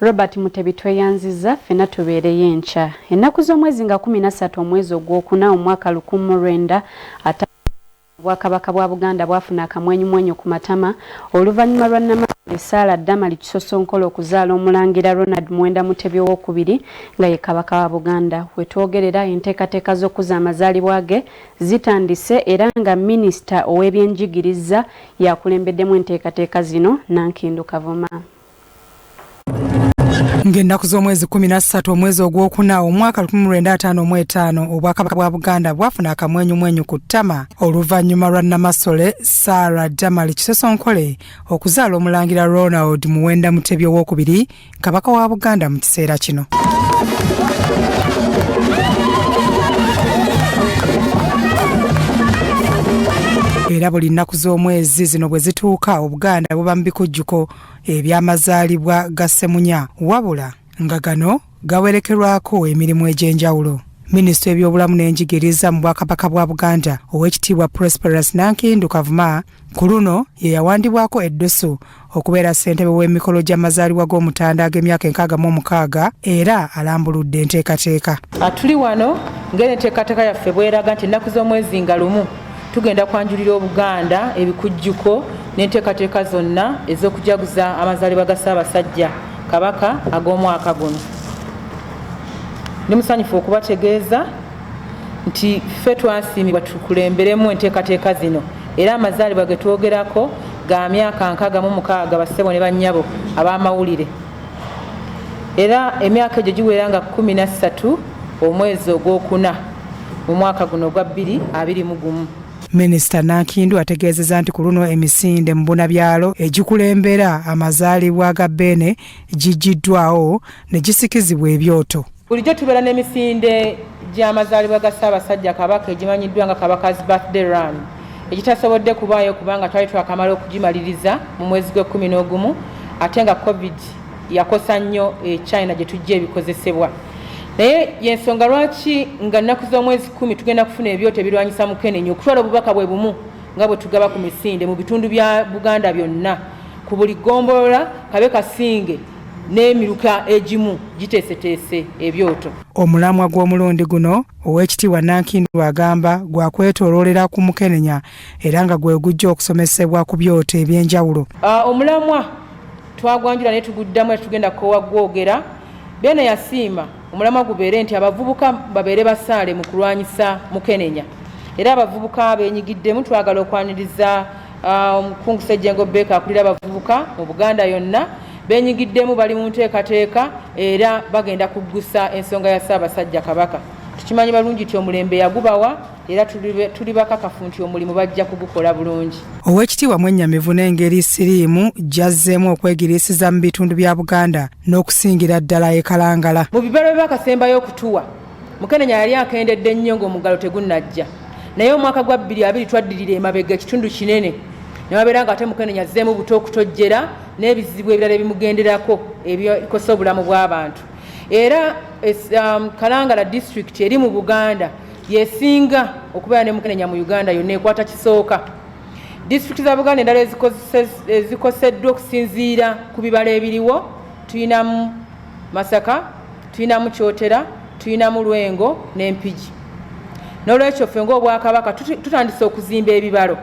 Robert Mutebi tweyanziza fena tubeereye enkya. Ennaku z'omwezi nga 13 omwezi ogwokuna omwaka 1900 Obwakabaka bwa Buganda bwafuna akamwenyumwenyu ku matama oluvannyuma lwa Namasole Sarah Damali Kisosonkolo okuzaala Omulangira Ronald Muwenda Mutebi owookubiri nga ye Kabaka wa Buganda. Wetwogerera enteekateeka z'okuza amazaalibwa ge zitandise era nga minisita ow'ebyenjigiriza yakulembeddemu enteekateeka zino Nankindu Kavuma. Ng'ennaku z'omwezi 13 omwezi ogwokuna omwaka 1955 Obwakabaka bwa Buganda bwafuna akamwenyumwenyu ku ttama oluvannyuma lwa Namasole Sarah Damali Kisosonkole okuzaala Omulangira Ronald Muwenda Mutebi owookubiri Kabaka wa Buganda mu kiseera kino. Era buli nnaku z'omwezi zino bwe zituuka Obuganda buba mu bikujjuko eby'amazaalibwa ga Ssemunya wabula nga gano gawerekerwako emirimu egy'enjawulo. Minisita w'ebyobulamu n'enjigiriza mu Bwakabaka bwa Buganda Oweekitiibwa Prosperous Nankindu Kavuma ku luno ye yawandibwako eddoso okubeera ssentebe w'emikolo gy'amazaalibwa g'Omutanda ag'emyaka 66 era alambuludde enteekateeka. Tuli wano ng'enteekateeka yaffe bweraga nti ennaku z'omwezi nga lumu tugenda kwanjulira Obuganda ebikujjuko n'enteekateeka zonna ez'okujaguza amazaalibwa ga Ssaabasajja Kabaka ag'omwaka guno. Ndi musanyufu okubategeeza nti ffe twasiimibwa tukulemberemu enteekateeka zino era amazaalibwa ge twogerako ga myaka 66 bassebo ne bannyabo ab'amawulire era emyaka egyo giwera nga 13 omwezi ogwokuna mu mwaka guno ogwa 2021. Minisita Nankindu ategeezezza nti ku luno emisinde mu bunabyalo egikulembera amazaalibwa ga Bene giggiddwawo ne gisikizibwa ebyoto. Bulijjo tubeera n'emisinde gy'amazaalibwa ga Ssaabasajja Kabaka egimanyiddwa nga Kabaka's Birthday Run egitasobodde kubaayo kubanga twali twakamala okugimaliriza mu mwezi gwe-11 ate nga COVID yakosa nnyo China gye tujja ebikozesebwa. Naye yensonga lwaki nga nnaku z'omwezi 10 tugenda kufuna ebyoto ebirwanyisa Mukenenya okutwala obubaka bwe bumu nga bwe tugaba ku misinde mu bitundu bya Buganda byonna ku buli gombolola kabe kasinge n'emiruka egimu giteeseteese ebyoto. Omulamwa gw'omulundi guno Oweekitiibwa Nankindu agamba gwakwetooloolera ku Mukenenya era nga gwe gujja okusomesebwa ku byoto eby'enjawulo. Omulamwa twagwanjula ne tuguddamu tugenda koowa gwogera Bene yasiima omulamwa gubeere nti abavubuka babeere basaale mu kulwanyisa Mukenenya era abavubuka beenyigiddemu twagala okwaniriza omukungu Ssejjengo Beka akulira abavubuka mu Buganda yonna beenyigiddemu bali mu nteekateeka era bagenda kuggusa ensonga ya Ssaabasajja Kabaka. Tukimanyi balungi nti omulembe yagubawa era tuli bakakafu nti omulimu bajja kugukola bulungi. Oweekitiibwa mwennyamivu n'engeri siriimu gyazzeemu okwegiriisiza mu bitundu bya Buganda n'okusingira ddala e Kalangala. Mu bibalo by'akasembayo okutuwa Mukenenya yali akendedde nnyo ng'omuggalo tegunnajja naye omwaka gwa 2020 twaddirira emabega ekitundu kinene ne wabeera nga ate Mukenenya azzeemu buto okutojjera n'ebizibu ebirala ebimugenderako ebikosa obulamu bw'abantu. Era Kalangala district eri mu Buganda yesinga okubeera ne Mukenenya mu Uganda yonna ekwata kisooka. District za Buganda endala ezikoseddwa okusinziira ku bibala ebiriwo tuyinamu Masaka, tuyinamu Kyotera, tuyinamu Lwengo n'Empigi. N'olwekyo ffe ng'Obwakabaka tutandise okuzimba ebibalo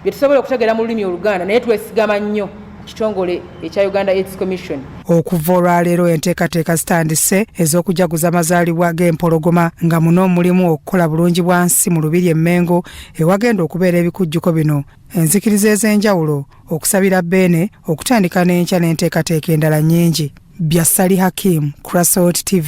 bye tusobola okutegeera mu lulimi Oluganda naye twesigama nnyo kitongole ekya Uganda AIDS Commission. Okuva olwaleero enteekateeka zitandise ez'okujaguza amazaalibwa g'empologoma nga muno mulimu okukola bulungi bwansi mu Lubiri e Mengo ewagenda okubeera ebikujjuko bino enzikiriza ez'enjawulo okusabira Bene okutandika n'enkya n'enteekateeka endala nnyingi. Byasali Hakim, Crossroads TV.